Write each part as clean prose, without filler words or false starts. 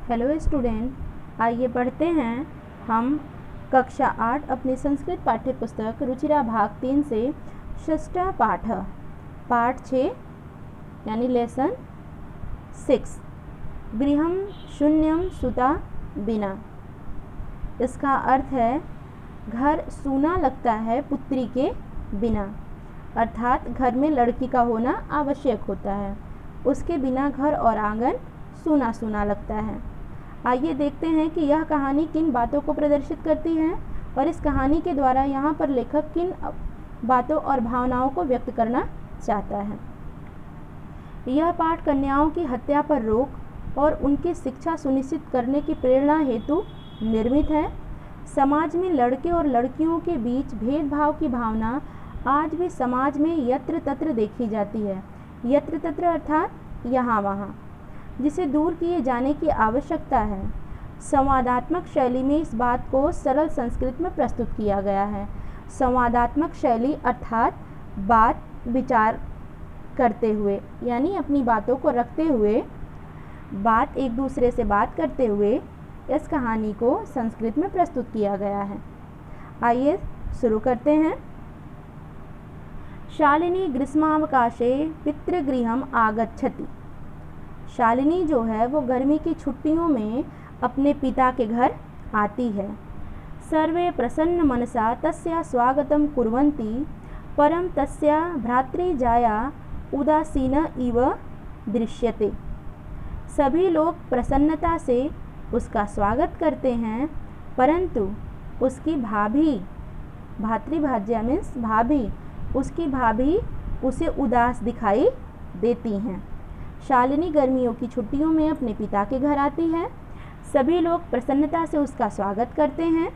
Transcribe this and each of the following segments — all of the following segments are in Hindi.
हेलो स्टूडेंट, आइए पढ़ते हैं हम कक्षा 8 अपनी संस्कृत पाठ्य पुस्तक रुचिरा भाग 3 से षष्ठा पाठ 6 यानी लेसन 6 गृहम शून्यम सुता बिना। इसका अर्थ है घर सूना लगता है पुत्री के बिना, अर्थात घर में लड़की का होना आवश्यक होता है, उसके बिना घर और आंगन सूना सूना लगता है। आइए देखते हैं कि यह कहानी किन बातों को प्रदर्शित करती है और इस कहानी के द्वारा यहाँ पर लेखक किन बातों और भावनाओं को व्यक्त करना चाहता है। यह पाठ कन्याओं की हत्या पर रोक और उनकी शिक्षा सुनिश्चित करने की प्रेरणा हेतु निर्मित है। समाज में लड़के और लड़कियों के बीच भेदभाव की भावना आज भी समाज में यत्र तत्र देखी जाती है। यत्र तत्र अर्थात यहाँ वहाँ, जिसे दूर किए जाने की आवश्यकता है। संवादात्मक शैली में इस बात को सरल संस्कृत में प्रस्तुत किया गया है। संवादात्मक शैली अर्थात बात विचार करते हुए, यानी अपनी बातों को रखते हुए, बात एक दूसरे से बात करते हुए इस कहानी को संस्कृत में प्रस्तुत किया गया है। आइए शुरू करते हैं। शालिनी ग्रीष्मावकाशे पितृगृहम आगच्छति। शालिनी जो है वो गर्मी की छुट्टियों में अपने पिता के घर आती है। सर्वे प्रसन्न मनसा तस्या स्वागतं कुर्वन्ति, परं तस्या भ्रातृजाया उदासीन इव दृश्यते। सभी लोग प्रसन्नता से उसका स्वागत करते हैं, परंतु उसकी भाभी, भातृभाज्या मीन्स भाभी, उसकी भाभी उसे उदास दिखाई देती हैं। शालिनी गर्मियों की छुट्टियों में अपने पिता के घर आती है। सभी लोग प्रसन्नता से उसका स्वागत करते हैं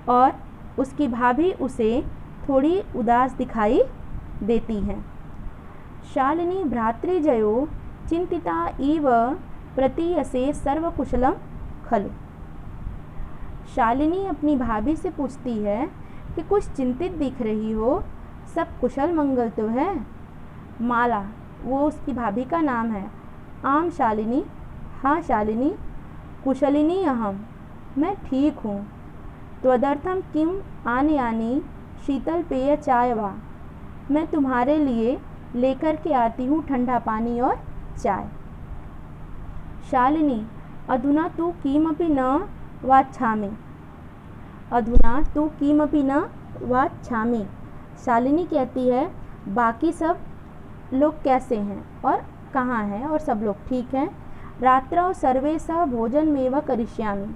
और उसकी भाभी उसे थोड़ी उदास दिखाई देती हैं। शालिनी भ्रातृजयो चिंतिता इव प्रतीयसे सर्वकुशलम खलु। शालिनी अपनी भाभी से पूछती है कि कुछ चिंतित दिख रही हो, सब कुशल मंगल तो है। माला, वो उसकी भाभी का नाम है। आम शालिनी, हाँ शालिनी। कुशलिनी अहम, मैं ठीक हूँ। त्वदर्थम किम आनयानि शीतल पेय चाय वा। मैं तुम्हारे लिए लेकर के आती हूँ ठंडा पानी और चाय। शालिनी, अधुना तू किमपि न वाच्छामि। अधुना तू किमपि न वाच्छामि। शालिनी कहती है बाकी सब लोग कैसे हैं और कहाँ हैं, और सब लोग ठीक हैं। रात्रौ सर्वे सह भोजनमेव करिष्यामि।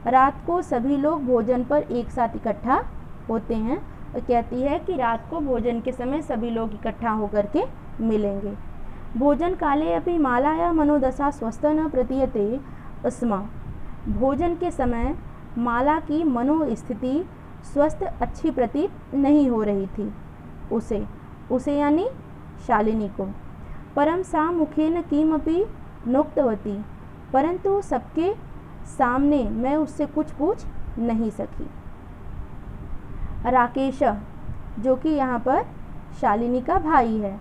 रात को सभी लोग भोजन पर एक साथ इकट्ठा होते हैं और कहती है कि रात को भोजन के समय सभी लोग इकट्ठा होकर के मिलेंगे। भोजन काले अपि मालाया मनोदशा स्वस्थ न प्रतीयते स्म। भोजन के समय माला की मनोस्थिति स्वस्थ अच्छी प्रतीत नहीं हो रही थी उसे यानी शालिनी को। परम सा मुखेन किमपि नोक्तवती। परंतु सबके सामने मैं उससे कुछ पूछ नहीं सकी। राकेश, जो कि यहाँ पर शालिनी का भाई है,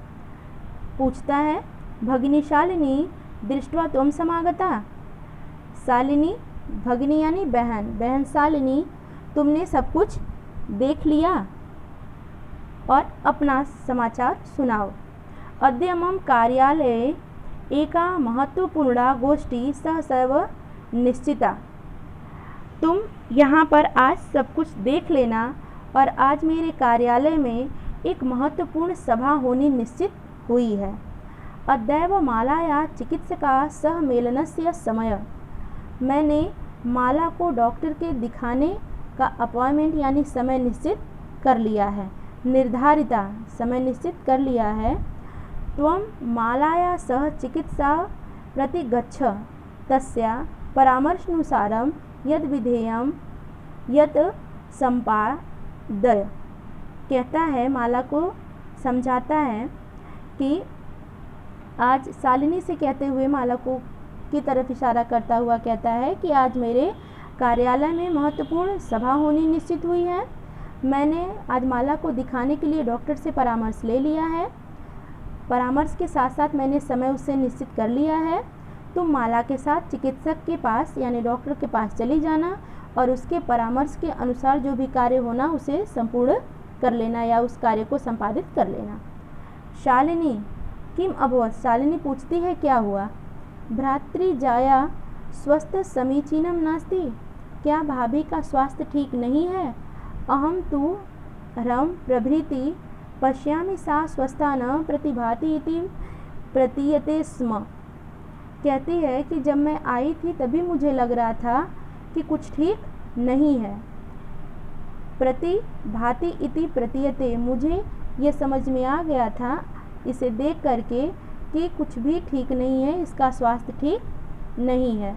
पूछता है भगिनी शालिनी दृष्ट्वा त्वं समागता। शालिनी, भगिनी यानी बहन, बहन शालिनी, तुमने सब कुछ देख लिया और अपना समाचार सुनाओ। अद्य मम कार्यालये एका महत्वपूर्णा गोष्ठी सहसैव निश्चिता। तुम यहाँ पर आज सब कुछ देख लेना और आज मेरे कार्यालय में एक महत्वपूर्ण सभा होनी निश्चित हुई है। अद्यैव मालाया चिकित्सका सह मेलनस्य समय। मैंने माला को डॉक्टर के दिखाने का अपॉइंटमेंट यानी समय निश्चित कर लिया है, निर्धारिता समय निश्चित कर लिया है। त्वं मालाया सह चिकित्सा प्रति गच्छ, तस्या परामर्शानुसारं यद विधेयं यत संपादय। कहता है, माला को समझाता है कि आज शालिनी से कहते हुए माला को की तरफ इशारा करता हुआ कहता है कि आज मेरे कार्यालय में महत्वपूर्ण सभा होनी निश्चित हुई है। मैंने आज माला को दिखाने के लिए डॉक्टर से परामर्श ले लिया है। परामर्श के साथ साथ मैंने समय उससे निश्चित कर लिया है। तुम माला के साथ चिकित्सक के पास यानी डॉक्टर के पास चली जाना और उसके परामर्श के अनुसार जो भी कार्य होना उसे संपूर्ण कर लेना या उस कार्य को संपादित कर लेना। शालिनी किम अभवत्, शालिनी पूछती है क्या हुआ। भ्रातृजाया स्वस्थ समीचीनम नास्ति, क्या भाभी का स्वास्थ्य ठीक नहीं है। अहम तु ह्रम प्रभृति पश्यामि सा स्वस्था न प्रतिभाति इति प्रतीयते स्म। कहती है कि जब मैं आई थी तभी मुझे लग रहा था कि कुछ ठीक नहीं है। प्रतिभाति इति प्रतीयते, मुझे ये समझ में आ गया था इसे देख करके कि कुछ भी ठीक नहीं है, इसका स्वास्थ्य ठीक नहीं है।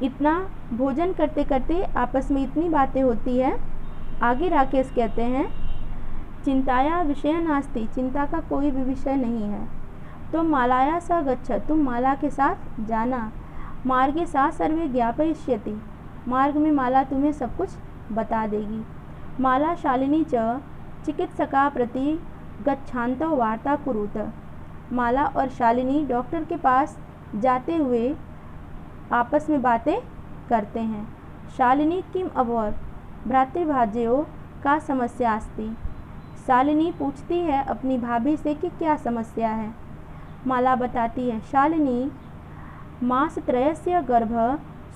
इतना भोजन करते करते आपस में इतनी बातें होती है। आगे राकेश कहते हैं चिंताया विषय नास्ति, चिंता का कोई भी विषय नहीं है। तुम मालाया सा गच्छ, तुम माला के साथ जाना। मार्गे सा सर्वे ज्ञापयिष्यति, मार्ग में माला तुम्हें सब कुछ बता देगी। माला शालिनी च चिकित्सका प्रति गच्छान्तो वार्ता कुरुत, माला और शालिनी डॉक्टर के पास जाते हुए आपस में बातें करते हैं। शालिनी किम अभवत्, भ्रातृभाज्यो का समस्या अस्ति, शालिनी पूछती है अपनी भाभी से कि क्या समस्या है। माला बताती है शालिनी मासत्रयस्य गर्भ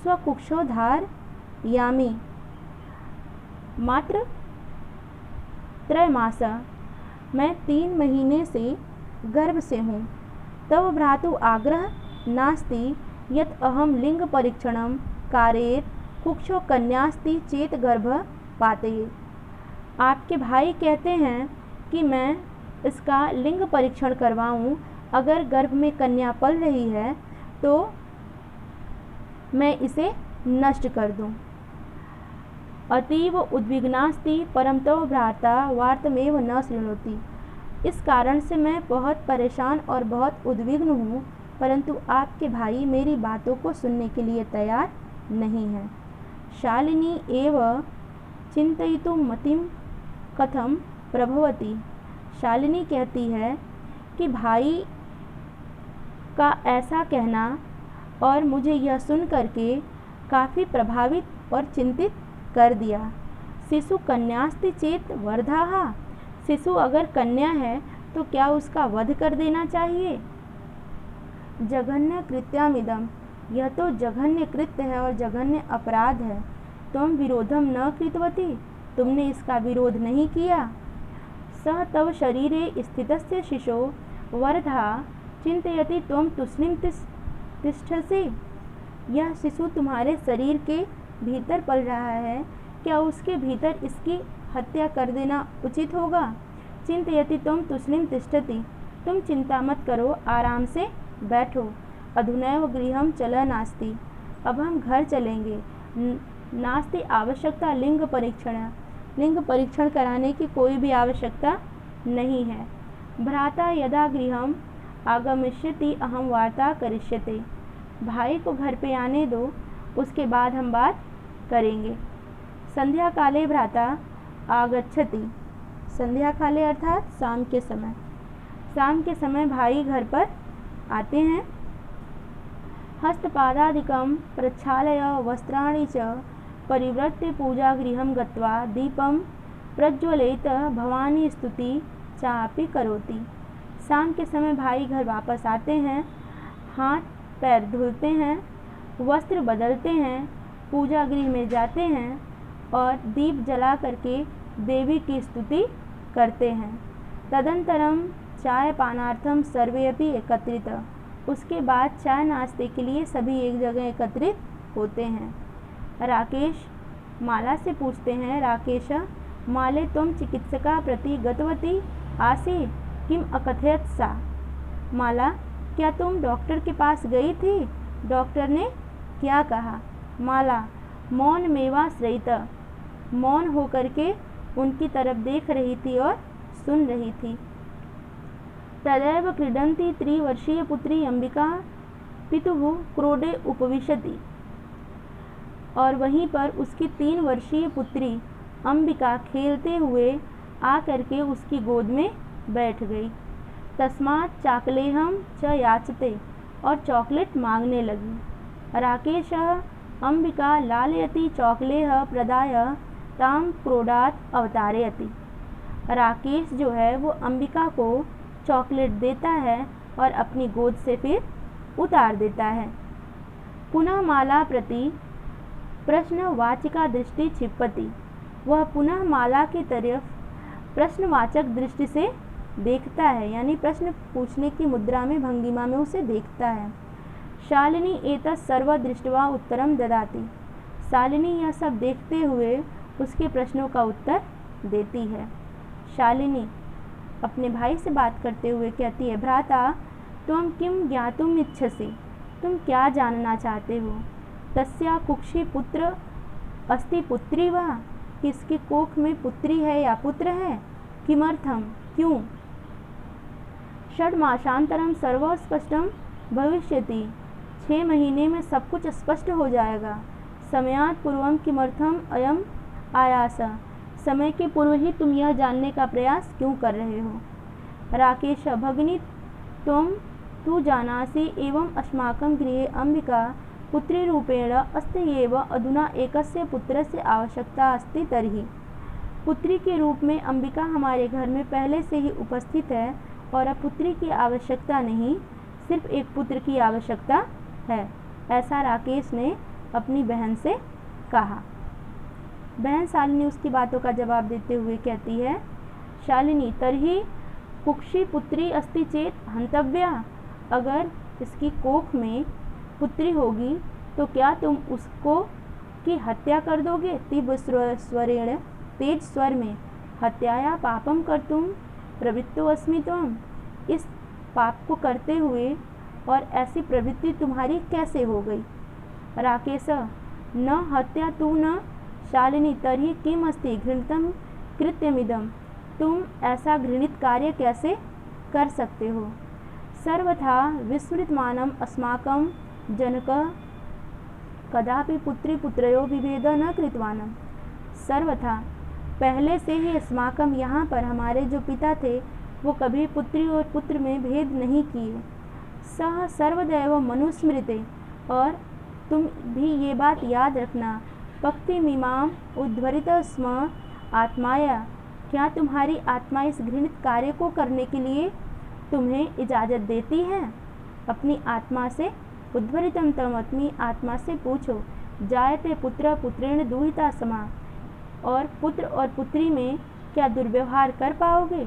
स्वकुक्षो धारयामि, मात्र त्रयमास, मैं 3 महीने से गर्भ से हूँ। तव भ्रातु आग्रह नास्ति यत् अहम लिंग परीक्षणं कारयेत् कुक्षो कन्यास्ति चेत गर्भ पातयेत्। आपके भाई कहते हैं कि मैं इसका लिंग परीक्षण करवाऊँ, अगर गर्भ में कन्या पल रही है तो मैं इसे नष्ट कर दूँ। अतीव उद्विग्नास्ति परं तव भ्राता वार्तमेव न शृणोति, इस कारण से मैं बहुत परेशान और बहुत उद्विग्न हूँ, परंतु आपके भाई मेरी बातों को सुनने के लिए तैयार नहीं है। शालिनी एव चिंतयितुं मतिं कथम प्रभवति, शालिनी कहती है कि भाई का ऐसा कहना और मुझे यह सुन करके काफ़ी प्रभावित और चिंतित कर दिया। शिशु कन्यास्ति चेत वर्धाहा, शिशु अगर कन्या है तो क्या उसका वध कर देना चाहिए। जघन्य कृत्यामिदम, यह तो जघन्य कृत्य है और जघन्य अपराध है। तुम विरोधम न कृतवती, तुमने इसका विरोध नहीं किया। सह तव शरीरे स्थितस्य शिशो वर्धा चिंतयति त्वं तूष्णीं तिष्ठसि, यह शिशु तुम्हारे शरीर के भीतर पल रहा है, क्या उसके भीतर इसकी हत्या कर देना उचित होगा। चिंतयति त्वं तूष्णीं तिष्ठति, तुम चिंता मत करो, आराम से बैठो। अधुनैव गृहं चल नास्ति, अब हम घर चलेंगे। नास्ति आवश्यकता लिंग परीक्षण, लिंग परीक्षण कराने की कोई भी आवश्यकता नहीं है। भ्राता यदा गृहं आगमिष्यति अहम वार्ता करिष्यते, भाई को घर पे आने दो, उसके बाद हम बात करेंगे। संध्या काले भ्राता आगच्छति, संध्या काले अर्थात शाम के समय, शाम के समय भाई घर पर आते हैं। हस्तपादादिकं प्रक्षालय वस्त्राणि च परिवृत्य पूजागृहं गत्वा दीपं प्रज्वलित भवानी स्तुति चापि करोति। शाम के समय भाई घर वापस आते हैं, हाथ पैर धुलते हैं, वस्त्र बदलते हैं, पूजा गृह में जाते हैं और दीप जला करके देवी की स्तुति करते हैं। तदंतरम चाय पानार्थम सर्वे अपि एकत्रित, उसके बाद चाय नाश्ते के लिए सभी एक जगह एकत्रित होते हैं। राकेश माला से पूछते हैं, राकेश माले तुम चिकित्सका प्रति गतवती आसी किम अकथयत सा, माला क्या तुम डॉक्टर के पास गई थी, डॉक्टर ने क्या कहा। माला मौन मेवाश्रयित, मौन होकर के उनकी तरफ देख रही थी और सुन रही थी। तदैव क्रीडन्ती 3 वर्षीय पुत्री अंबिका पितुः क्रोडे उपविशति, और वहीं पर उसकी 3 वर्षीय पुत्री अंबिका खेलते हुए आकर के उसकी गोद में बैठ गई। तस्मात् चाकलेहम च याचते, और चॉकलेट मांगने लगी। राकेशः अंबिका लालयति चॉकलेह प्रदाय ताम क्रोडात अवतारयति। राकेश जो है वो अंबिका को चॉकलेट देता है और अपनी गोद से फिर उतार देता है। पुनः माला प्रति प्रश्नवाचिका दृष्टि क्षिपति। वह पुनः माला की तरफ प्रश्नवाचक दृष्टि से देखता है, यानी प्रश्न पूछने की मुद्रा में, भंगिमा में उसे देखता है। शालिनी एतत् सर्व दृष्ट्वा उत्तरम ददाति। शालिनी यह सब देखते हुए उसके प्रश्नों का उत्तर देती है। शालिनी अपने भाई से बात करते हुए कहती है, भ्राता त्वं किं ज्ञातुम इच्छसि, तुम क्या जानना चाहते हो। तस्या कुक्षी पुत्र अस्ति पुत्री वा, किसकी कोख में पुत्री है या पुत्र है। किमर्थम, क्यों। षड्मासांतरम सर्व स्पष्टम भविष्यति, 6 महीने में सब कुछ स्पष्ट हो जाएगा। समयात् पूर्वम किमर्थम अयम आयास, समय के पूर्व ही तुम यह जानने का प्रयास क्यों कर रहे हो। राकेश भगिनी त्वं तु जानासि एवं अस्माकं गृहे अंबिका पुत्री रूपेण अस्ति एव अधुना एकस्य पुत्रस्य आवश्यकता अस्ति तर्हि। पुत्री के रूप में अंबिका हमारे घर में पहले से ही उपस्थित है और अब पुत्री की आवश्यकता नहीं, सिर्फ एक पुत्र की आवश्यकता है। ऐसा राकेश ने अपनी बहन से कहा। बहन शालिनी उसकी बातों का जवाब देते हुए कहती है, शालिनी तर्हि कुक्षी पुत्री अस्ति चेत हंतव्या, अगर इसकी कोख में पुत्री होगी तो क्या तुम उसको की हत्या कर दोगे। तीव्र स्वरेण, तेज स्वर में, हत्याया पापम कर्तुम प्रवृत्तो अस्मि त्वं, इस पाप को करते हुए और ऐसी प्रवृत्ति तुम्हारी कैसे हो गई। राकेश न हत्या तू न शालिनी तर्हि किम अस्ति घृणितम कृत्यमिदम, तुम ऐसा घृणित कार्य कैसे कर सकते हो। सर्वथा विस्मृतमानम अस्माकं जनकः कदापि पुत्री पुत्रयो विभेद न कृतवानम। सर्वथा पहले से ही अस्माकं यहाँ पर हमारे जो पिता थे वो कभी पुत्री और पुत्र में भेद नहीं किए। सह सर्वदैव मनुस्मृते, और तुम भी ये बात याद रखना, पक्ति मीमाम उद्धरित स्म आत्माया, क्या तुम्हारी आत्मा इस घृणित कार्य को करने के लिए तुम्हें इजाज़त देती है। अपनी आत्मा से उद्धरितम तम, अपनी आत्मा से पूछो। जायते पुत्र पुत्रेण दुहिता समा, और पुत्र और पुत्री में क्या दुर्व्यवहार कर पाओगे।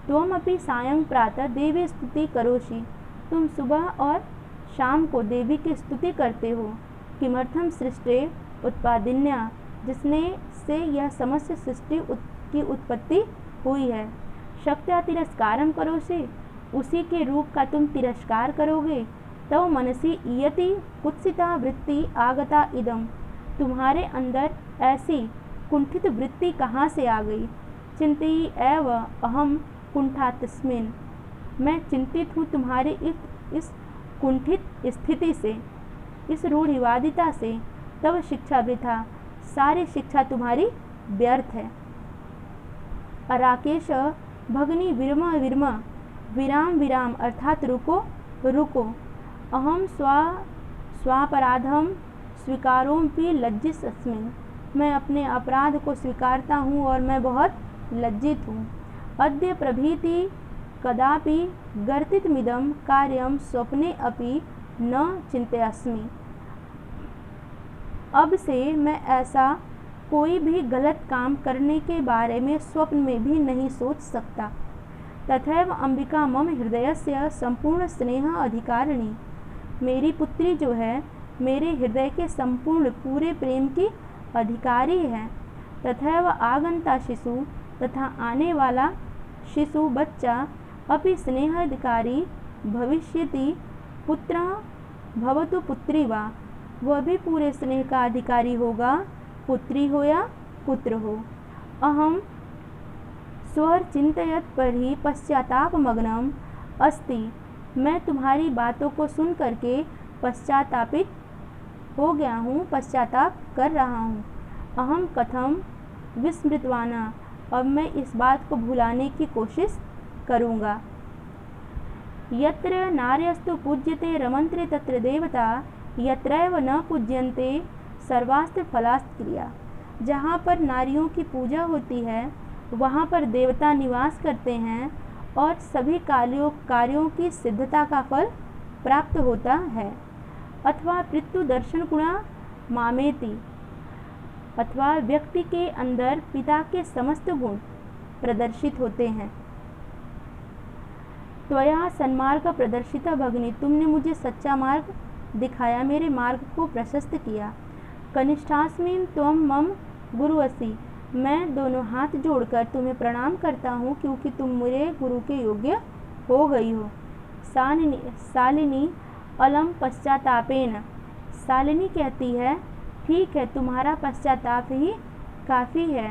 तुम अपनी सायं प्रातः देवी स्तुति करोषि, तुम सुबह और शाम को देवी की स्तुति करते हो। किमर्थम सृष्टे उत्पादिन्या, जिसने से यह समस्त सृष्टि की उत्पत्ति हुई है। शक्त्या तिरस्कारम करोषि, उसी के रूप का तुम तिरस्कार करोगे। तव मनसी इयति कुत्सिता वृत्ति आगता इदम, तुम्हारे अंदर ऐसी कुंठित वृत्ति कहाँ से आ गई। चिंती एव अहम कुंठातस्मिन्, मैं चिंतित हूँ तुम्हारी इस कुंठित स्थिति से, इस रूढ़िवादिता से। तब शिक्षा वृथा, सारी शिक्षा तुम्हारी व्यर्थ है। राकेश भगनी विरम विरम, विराम विराम अर्थात रुको रुको। अहम स्वापराधम स्वीकारोऽपि लज्जितस्मिन्, मैं अपने अपराध को स्वीकारता हूँ और मैं बहुत लज्जित हूँ। अद्य प्रभृति कदापि गर्तितमिदं कार्यं स्वप्ने अपि न चिन्तयास्मि, अब से मैं ऐसा कोई भी गलत काम करने के बारे में स्वप्न में भी नहीं सोच सकता। तथैव अंबिका मम हृदयस्य संपूर्ण स्नेह अधिकारिणी, मेरी पुत्री जो है मेरे हृदय के संपूर्ण पूरे प्रेम की अधिकारी है। तथैव आगंता शिशु, तथा आने वाला शिशु बच्चा अपि स्नेहाधिकारी भविष्यति। पुत्र भवतु पुत्री वा, वह भी पूरे स्नेह का अधिकारी होगा, पुत्री हो या पुत्र हो। अहम स्वर चिंतयत पर ही पश्चातापमग्नम अस्ति, मैं तुम्हारी बातों को सुन करके पश्चातापित हो गया हूँ, पश्चाताप कर रहा हूँ। अहम कथम विस्मृतवाना, अब मैं इस बात को भुलाने की कोशिश करूँगा। यत्र नार्यस्तु पूज्यते रमन्ते तत्र देवता यत्रैव न पूज्यन्ते सर्वास्त्र फलास्त्र क्रिया। जहाँ पर नारियों की पूजा होती है वहाँ पर देवता निवास करते हैं और सभी कार्यों की सिद्धता का फल प्राप्त होता है। अथवा पृथु दर्शन गुणा मामेति, अथवा व्यक्ति के अंदर पिता के समस्त गुण प्रदर्शित होते हैं। त्वया सन्मार्ग प्रदर्शित भगिनी, तुमने मुझे सच्चा मार्ग दिखाया, मेरे मार्ग को प्रशस्त किया। कनिष्ठास्मिन् त्वं मम गुरु असि, मैं दोनों हाथ जोड़कर तुम्हें प्रणाम करता हूँ क्योंकि तुम मेरे गुरु के योग्य हो गई हो। शालिनी अलम पश्चातापेन, शालिनी कहती है ठीक है तुम्हारा पश्चाताप ही काफ़ी है।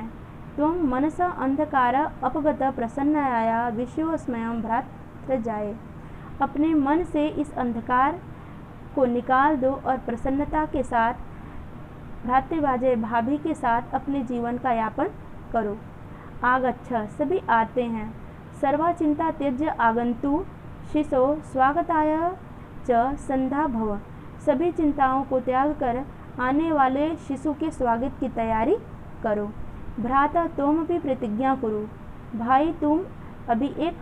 तुम मनसा अंधकार अपगत प्रसन्नाया विश्वस्मयं भ्रातृ जाए, अपने मन से इस अंधकार को निकाल दो और प्रसन्नता के साथ भ्रातृवाजय भाभी के साथ अपने जीवन का यापन करो। आगच्छ, सभी आते हैं। सर्वा चिंता त्यज्य आगंतु शिशो स्वागताय च संधा भव, सभी चिंताओं को त्याग कर आने वाले शिशु के स्वागत की तैयारी करो। भ्राता तुम भी प्रतिज्ञा करो, भाई तुम अभी एक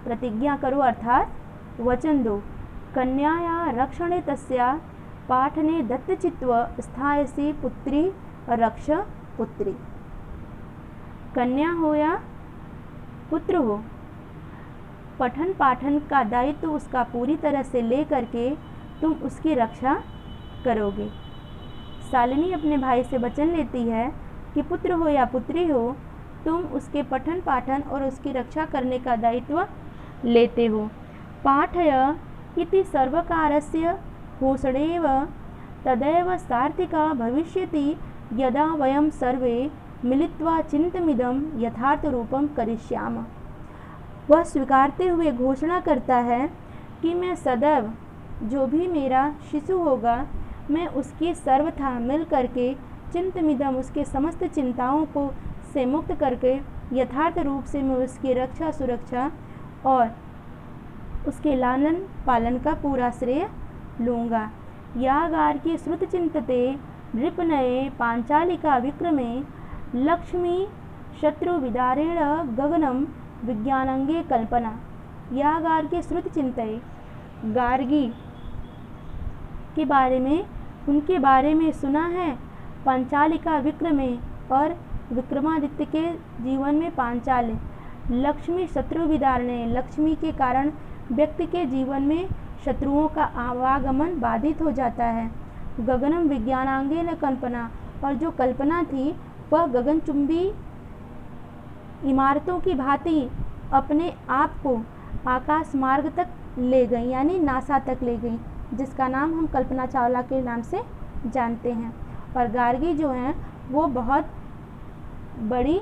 प्रतिज्ञा करो अर्थात वचन दो। कन्याया रक्षणे तस्या पाठने दत्तचित्व स्थायसी पुत्री रक्ष पुत्री, कन्या हो या पुत्र हो, पठन पाठन का दायित्व उसका पूरी तरह से ले करके तुम उसकी रक्षा करोगे। शालिनी अपने भाई से वचन लेती है कि पुत्र हो या पुत्री हो तुम उसके पठन पाठन और उसकी रक्षा करने का दायित्व लेते हो। पाठय इति सर्वकारस्य घोषणेव तदैव सार्थिका भविष्यति यदा वयं सर्वे मिलित्वा चिंतमिदं यथार्थ रूपम करिष्याम। वह स्वीकारते हुए घोषणा करता है कि मैं सदैव जो भी मेरा शिशु होगा मैं उसकी सर्वथा मिल करके चिंतमिदम उसके समस्त चिंताओं को से मुक्त करके यथार्थ रूप से मैं उसकी रक्षा सुरक्षा और उसके लालन पालन का पूरा श्रेय लूँगा। यागार की श्रुत चिंतते नृपनये पांचालिका विक्रमे लक्ष्मी शत्रु विदारेण गगनम विज्ञानांगे कल्पना। यागार की श्रुत चिंतये, गार्गी के बारे में उनके बारे में सुना है। पांचालिका विक्रमे और विक्रमादित्य के जीवन में पांचाल, लक्ष्मी शत्रु विदारणे, लक्ष्मी के कारण व्यक्ति के जीवन में शत्रुओं का आवागमन बाधित हो जाता है। गगनम विज्ञानांगे न कल्पना, और जो कल्पना थी वह गगनचुंबी इमारतों की भांति अपने आप को आकाश मार्ग तक ले गई, यानी नासा तक ले गई, जिसका नाम हम कल्पना चावला के नाम से जानते हैं। और गार्गी जो हैं वो बहुत बड़ी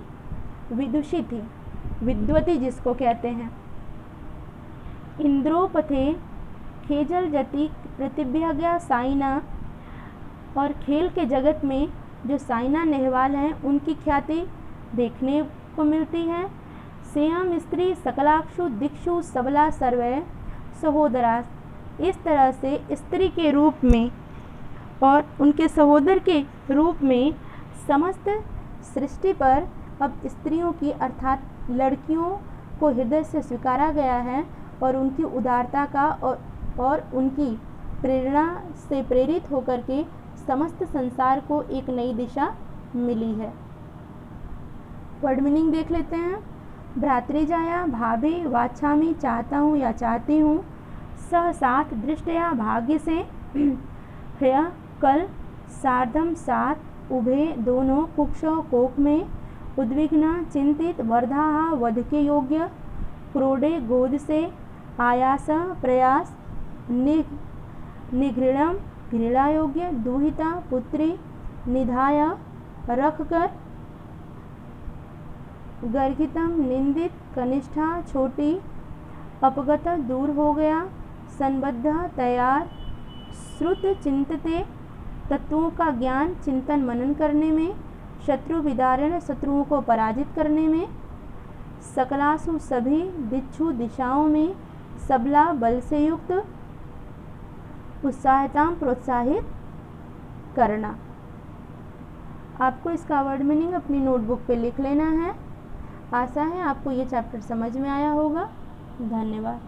विदुषी थी, विद्वती जिसको कहते हैं। इंद्रोपथे खेजल जति प्रतिभ्या साइना, और खेल के जगत में जो साइना नेहवाल हैं उनकी ख्याति देखने को मिलती है। सेयम स्त्री सकलाक्षु दिक्षु सबला सर्वै सहोदरा, इस तरह से स्त्री के रूप में और उनके सहोदर के रूप में समस्त सृष्टि पर अब स्त्रियों की अर्थात लड़कियों को हृदय से स्वीकारा गया है और उनकी उदारता का और उनकी प्रेरणा से प्रेरित होकर के समस्त संसार को एक नई दिशा मिली है। वर्ड मीनिंग देख लेते हैं। भ्रातृजाया भाभी वाछामी, चाहता हूँ या चाहती हूँ। सह साथ दृष्टया भाग्य से, ह्य कल सार्धम साथ, उभे दोनों, कुक्षौ कोक में, उद्विग्न चिंतित, वर्धा वध के योग्य, क्रोडे गोद से, आयास प्रयास, निघृणम घृणा योग्य, दुहिता पुत्री, निधाय रखकर, गर्गितम निंदित, कनिष्ठा छोटी, अपगत दूर हो गया, संबद्ध तैयार, श्रुत चिंतते तत्वों का ज्ञान चिंतन मनन करने में, शत्रु विदारण शत्रुओं को पराजित करने में, सकलासु सभी, दिक्षु दिशाओं में, सबला बल से युक्त, उत्साहता प्रोत्साहित करना। आपको इसका वर्ड मीनिंग अपनी नोटबुक पे लिख लेना है। आशा है आपको ये चैप्टर समझ में आया होगा। धन्यवाद।